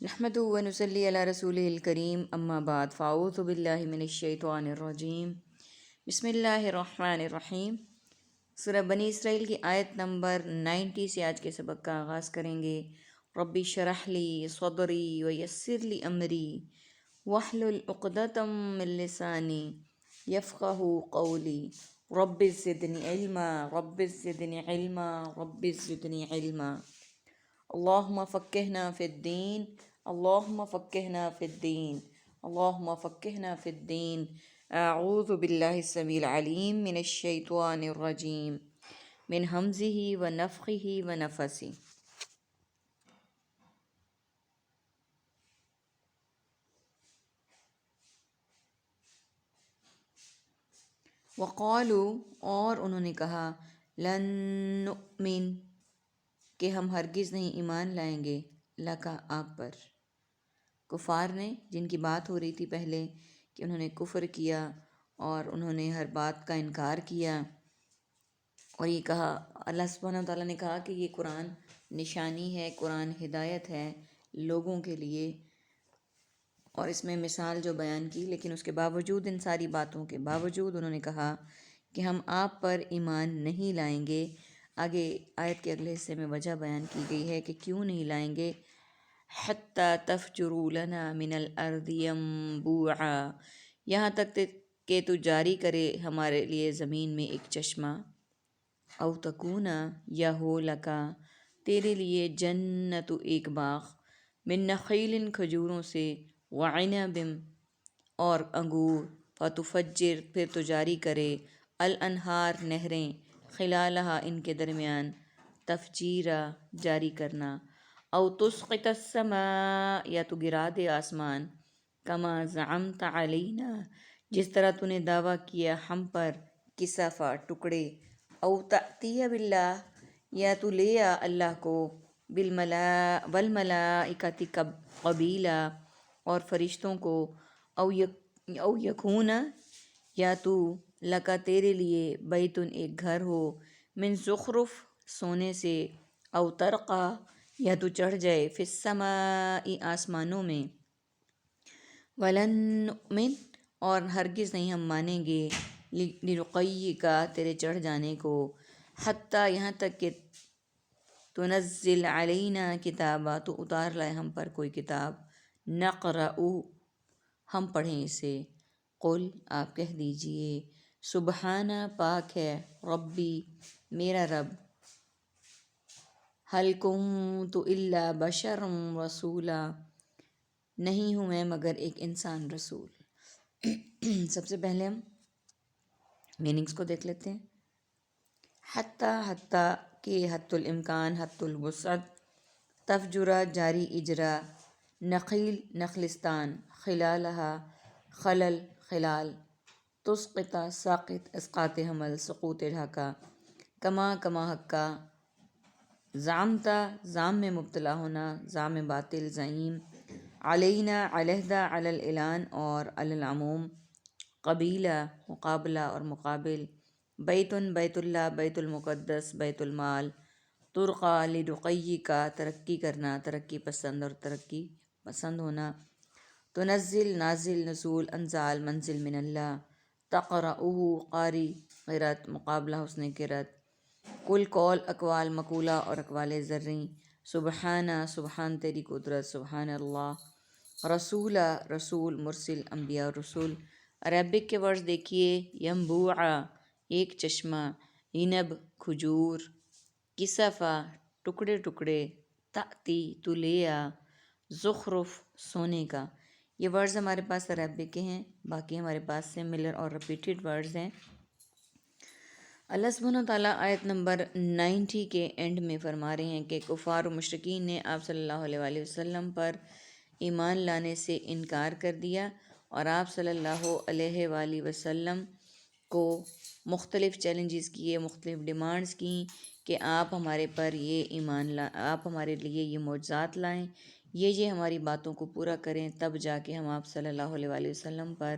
نحمدہ و نصلی علی رسولہ الکریم اما بعد فاعوذ باللہ من الشیطان الرجیم بسم اللہ الرحمن الرحیم۔ سورہ بنی اسرائیل کی آیت نمبر 90 سے آج کے سبق کا آغاز کریں گے۔ ربی شرح لی صدری ویسر لی امری واحلل عقدۃ من لسانی یفقہوا قولی رب زدنی علما رب زدنی علما رب زدنی علما۔ اللہم فقہنا فی الدین اللہم فقہنا فی الدین اللہم فقہنا فی الدین۔ اعوذ باللہ السمیع العلیم من الشیطان الرجیم من ہمزہ ونفخہ ونفثہ۔ وقالوا اور انہوں نے کہا لن نؤمن کہ ہم ہرگز نہیں ایمان لائیں گے لکا آپ پر۔ کفار نے، جن کی بات ہو رہی تھی پہلے کہ انہوں نے کفر کیا اور انہوں نے ہر بات کا انکار کیا، اور یہ کہا، اللہ سبحانہ و تعالیٰ نے کہا کہ یہ قرآن نشانی ہے، قرآن ہدایت ہے لوگوں کے لیے، اور اس میں مثال جو بیان کی، لیکن اس کے باوجود، ان ساری باتوں کے باوجود انہوں نے کہا کہ ہم آپ پر ایمان نہیں لائیں گے۔ آگے آیت کے اگلے حصے میں وجہ بیان کی گئی ہے کہ کیوں نہیں لائیں گے۔ حتی تفجروا لنا من الارض ینبوعا، یہاں تک کہ تو جاری کرے ہمارے لیے زمین میں ایک چشمہ، او تکونا یا ہو لکا تیرے لیے جنت ایک باغ، من نخیل کھجوروں سے، وعنب اور انگور، فتفجر پھر تو جاری کرے، الانہار نہریں، خلالہا ان کے درمیان، تفجیرا جاری کرنا، او تسقط السماء یا تو گرا دے آسمان، کما زعمت علینا جس طرح تو نے دعویٰ کیا ہم پر، کسفا ٹکڑے، او تأتی باللہ یا تو لے آ اللہ کو، والملائکۃ قبیلا اور فرشتوں کو، او یکون یا تو لکا تیرے لیے، بیتن ایک گھر ہو، من زخرف سونے سے، او ترقا یا تو چڑھ جائے، فی السماء آسمانوں میں، ولن نؤمن اور ہرگز نہیں ہم مانیں گے، لرقیک تیرے چڑھ جانے کو، حتیٰ یہاں تک کہ تنزل علینا کتابا تو اتار لائے ہم پر کوئی کتاب، نقرأ ہم پڑھیں اسے، قل آپ کہہ دیجئے، سبحانہ پاک ہے، ربی میرا رب، هل کنت الا بشرا رسولا نہیں ہوں میں مگر ایک انسان رسول۔ سب سے پہلے ہم میننگز کو دیکھ لیتے ہیں۔ حتیٰ کہ حت الامکان، حت الوسعت، تفجرہ جاری اجرا، نخیل نخلستان، خلالہا خلل خلال، تسقط ساقط اسقاط حمل سقوط ڈھاکا، کما کما حقا، زعمتا زام میں مبتلا ہونا، زام باطل زعیم، علینا علیحدہ علی الاعلان اور علی العموم، قبیلہ مقابلہ اور مقابل، بیتن بیت اللہ بیت المقدس بیت المال، ترقا لرقی کا ترقی کرنا، ترقی پسند اور ترقی پسند ہونا، تنزل نازل نزول انزال منزل من اللہ، تقرأہ قاری قرأت مقابلہ حسن قرأت، کل قول اقوال مقولہ اور اقوال زرعی، سبحانہ سبحان تیری قدرت، سبحان اللہ، رسولہ رسول مرسل انبیاء اور رسول۔ عربک کے ورڈز دیکھیے، ینبوعا ایک چشمہ، عنب کھجور، کسفا ٹکڑے ٹکڑے، تأتی تو لے آ، زخرف سونے کا۔ یہ ورڈز ہمارے پاس عربک کے ہیں، باقی ہمارے پاس سملر اور ریپیٹڈ ورڈز ہیں۔ اللہ سبحانہ و تعالیٰ آیت نمبر 90 کے اینڈ میں فرما رہے ہیں کہ کفار و مشرکین نے آپ صلی اللہ علیہ وآلہ وسلم پر ایمان لانے سے انکار کر دیا، اور آپ صلی اللہ علیہ وآلہ وسلم کو مختلف چیلنجز کیے، مختلف ڈیمانڈز کیں کہ آپ ہمارے پر یہ آپ ہمارے لیے یہ معجزات لائیں، یہ ہماری باتوں کو پورا کریں، تب جا کے ہم آپ صلی اللہ علیہ وآلہ وسلم پر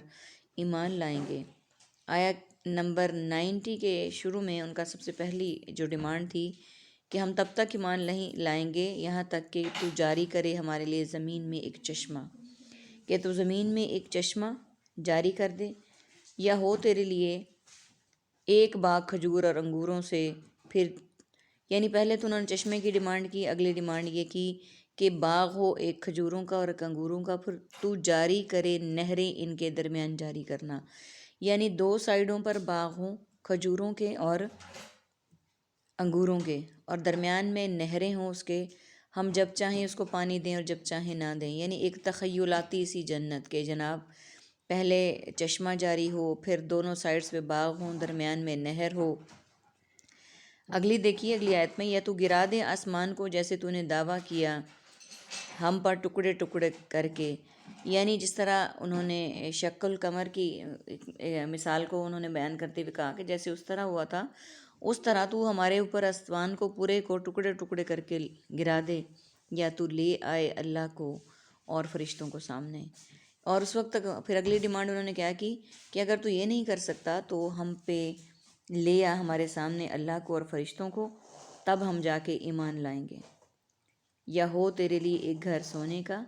ایمان لائیں گے۔ آیت نمبر 90 کے شروع میں ان کا سب سے پہلی جو ڈیمانڈ تھی کہ ہم تب تک ایمان نہیں لائیں گے یہاں تک کہ تو جاری کرے ہمارے لیے زمین میں ایک چشمہ، کہ تو زمین میں ایک چشمہ جاری کر دے، یا ہو تیرے لیے ایک باغ کھجور اور انگوروں سے۔ پھر یعنی پہلے تو انہوں نے چشمے کی ڈیمانڈ کی، اگلی ڈیمانڈ یہ کی کہ باغ ہو ایک کھجوروں کا اور ایک انگوروں کا، پھر تو جاری کرے نہریں ان کے درمیان جاری کرنا، یعنی دو سائیڈوں پر باغ ہوں کھجوروں کے اور انگوروں کے، اور درمیان میں نہریں ہوں اس کے، ہم جب چاہیں اس کو پانی دیں اور جب چاہیں نہ دیں، یعنی ایک تخیلاتی سی جنت کے جناب، پہلے چشمہ جاری ہو، پھر دونوں سائڈز پہ باغ ہوں، درمیان میں نہر ہو۔ اگلی دیکھیے اگلی آیت میں، یا تو گرا دے آسمان کو جیسے تو نے دعویٰ کیا ہم پر ٹکڑے ٹکڑے کر کے، یعنی جس طرح انہوں نے شق القمر کی مثال کو انہوں نے بیان کرتے ہوئے کہا کہ جیسے اس طرح ہوا تھا، اس طرح تو ہمارے اوپر آسمان کو پورے کو ٹکڑے ٹکڑے کر کے گرا دے، یا تو لے آئے اللہ کو اور فرشتوں کو سامنے۔ اور اس وقت تک پھر اگلی ڈیمانڈ انہوں نے کیا کی کہ اگر تو یہ نہیں کر سکتا تو ہم پہ لے آ ہمارے سامنے اللہ کو اور فرشتوں کو، تب ہم جا کے ایمان لائیں گے، یا ہو تیرے لیے ایک گھر سونے کا۔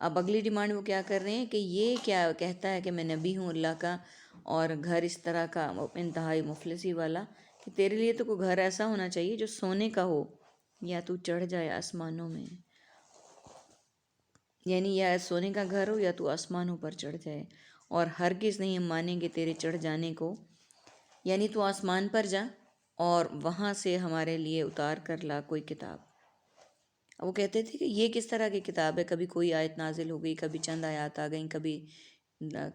اب اگلی ڈیمانڈ وہ کیا کر رہے ہیں کہ یہ کیا کہتا ہے کہ میں نبی ہوں اللہ کا، اور گھر اس طرح کا انتہائی مفلسی والا، کہ تیرے لیے تو کوئی گھر ایسا ہونا چاہیے جو سونے کا ہو، یا تو چڑھ جائے آسمانوں میں، یعنی یا سونے کا گھر ہو یا تو آسمانوں پر چڑھ جائے، اور ہرگز نہیں ہم مانیں گے تیرے چڑھ جانے کو، یعنی تو آسمان پر جا اور وہاں سے ہمارے لیے اتار کر لا کوئی کتاب۔ وہ کہتے تھے کہ یہ کس طرح کی کتاب ہے، کبھی کوئی آیت نازل ہو گئی، کبھی چند آیات آ گئیں، کبھی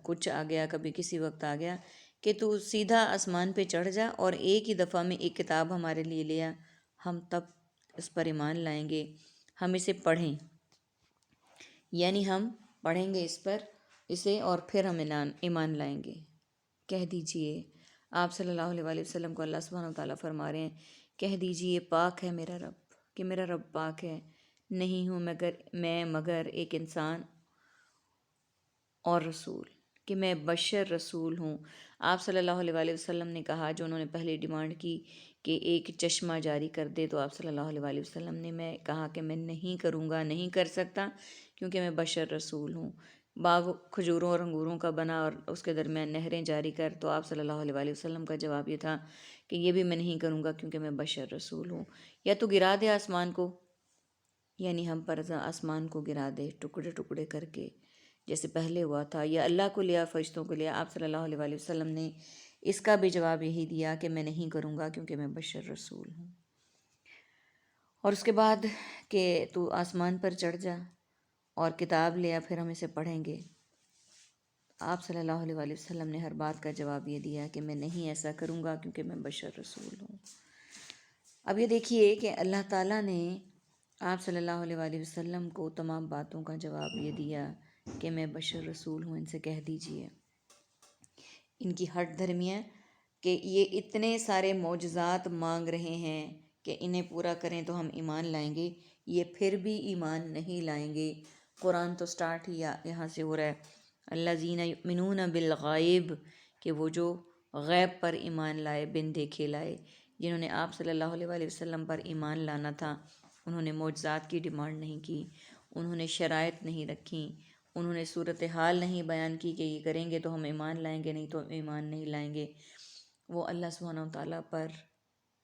کچھ آ گیا، کبھی کسی وقت آ گیا، کہ تو سیدھا آسمان پہ چڑھ جا اور ایک ہی دفعہ میں ایک کتاب ہمارے لیے لیا، ہم تب اس پر ایمان لائیں گے، ہم اسے پڑھیں، یعنی ہم پڑھیں گے اس پر اسے اور پھر ہم ایمان لائیں گے۔ کہہ دیجئے، آپ صلی اللہ علیہ وآلہ وسلم کو اللہ سبحانہ وتعالیٰ فرما رہے ہیں، کہہ دیجئے پاک ہے میرا رب، کہ میرا رب پاک ہے، نہیں ہوں مگر ایک انسان اور رسول، کہ میں بشر رسول ہوں۔ آپ صلی اللہ علیہ وآلہ وسلم نے کہا، جو انہوں نے پہلی ڈیمانڈ کی کہ ایک چشمہ جاری کر دے، تو آپ صلی اللہ علیہ وآلہ وسلم نے میں کہا کہ میں نہیں کروں گا، نہیں کر سکتا، کیونکہ میں بشر رسول ہوں۔ باغ کھجوروں اور انگوروں کا بنا اور اس کے درمیان نہریں جاری کر، تو آپ صلی اللہ علیہ وآلہ وسلم کا جواب یہ تھا کہ یہ بھی میں نہیں کروں گا کیونکہ میں بشر رسول ہوں۔ یا تو گرا دے آسمان کو، یعنی ہم پر آسمان کو گرا دے ٹکڑے ٹکڑے کر کے جیسے پہلے ہوا تھا، یا اللہ کو لیا فرشتوں کو لیا۔ آپ صلی اللہ علیہ وآلہ وسلم نے اس کا بھی جواب یہی دیا کہ میں نہیں کروں گا کیونکہ میں بشر رسول ہوں۔ اور اس کے بعد کہ تو آسمان پر چڑھ جا اور کتاب لیا، پھر ہم اسے پڑھیں گے۔ آپ صلی اللہ علیہ وآلہ وسلم نے ہر بات کا جواب یہ دیا کہ میں نہیں ایسا کروں گا کیونکہ میں بشر رسول ہوں۔ اب یہ دیکھیے کہ اللہ تعالیٰ نے آپ صلی اللہ علیہ وآلہ وسلم کو تمام باتوں کا جواب یہ دیا کہ میں بشر رسول ہوں، ان سے کہہ دیجئے۔ ان کی ہٹ دھرمیاں کہ یہ اتنے سارے معجزات مانگ رہے ہیں کہ انہیں پورا کریں تو ہم ایمان لائیں گے، یہ پھر بھی ایمان نہیں لائیں گے۔ قرآن تو سٹارٹ ہی یہاں سے ہو رہا ہے، الذین یؤمنون بالغیب، کہ وہ جو غیب پر ایمان لائے، بن دیکھے لائے، جنہوں نے آپ صلی اللہ علیہ وآلہ وسلم پر ایمان لانا تھا، انہوں نے معجزات کی ڈیمانڈ نہیں کی، انہوں نے شرائط نہیں رکھیں، انہوں نے صورتحال نہیں بیان کی کہ یہ کریں گے تو ہم ایمان لائیں گے، نہیں تو ہم ایمان نہیں لائیں گے۔ وہ اللہ سبحانہ وتعالیٰ پر،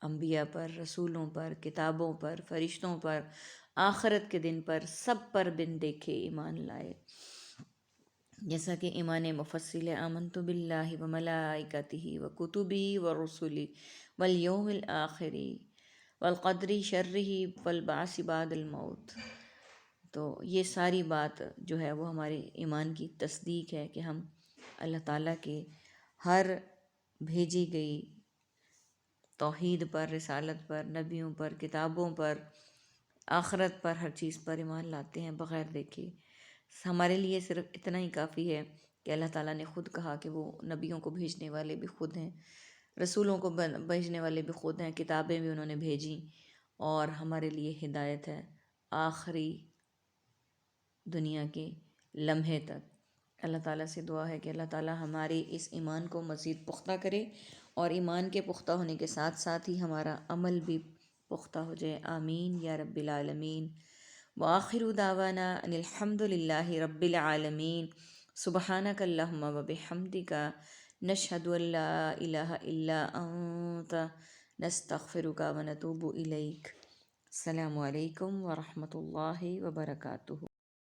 انبیاء پر، رسولوں پر، کتابوں پر، فرشتوں پر، آخرت کے دن پر، سب پر بن دیکھے ایمان لائے۔ جیسا کہ ایمان مفصل ہے، آمنت باللہ وملائکتہ وکتبہ ورسلہ والیوم الآخر والقدر شرہ والبعث بعد الموت۔ تو یہ ساری بات جو ہے وہ ہمارے ایمان کی تصدیق ہے کہ ہم اللہ تعالیٰ کے ہر بھیجی گئی توحید پر، رسالت پر، نبیوں پر، کتابوں پر، آخرت پر، ہر چیز پر ایمان لاتے ہیں بغیر دیکھے۔ ہمارے لیے صرف اتنا ہی کافی ہے کہ اللہ تعالیٰ نے خود کہا کہ وہ نبیوں کو بھیجنے والے بھی خود ہیں، رسولوں کو بھیجنے والے بھی خود ہیں، کتابیں بھی انہوں نے بھیجیں، اور ہمارے لیے ہدایت ہے آخری دنیا کے لمحے تک۔ اللہ تعالیٰ سے دعا ہے کہ اللہ تعالیٰ ہمارے اس ایمان کو مزید پختہ کرے، اور ایمان کے پختہ ہونے کے ساتھ ساتھ ہی ہمارا عمل بھی پختہ ہو جائے، آمین یا رب العالمین۔ وآخر دعوانا ان الحمد للہ رب العالمین۔ سبحانک اللہم وبحمدک، نشہد ان لا الہ الا انت، نستغفرک ونتوب الیک۔ السلام علیکم ورحمۃ اللہ وبرکاتہ۔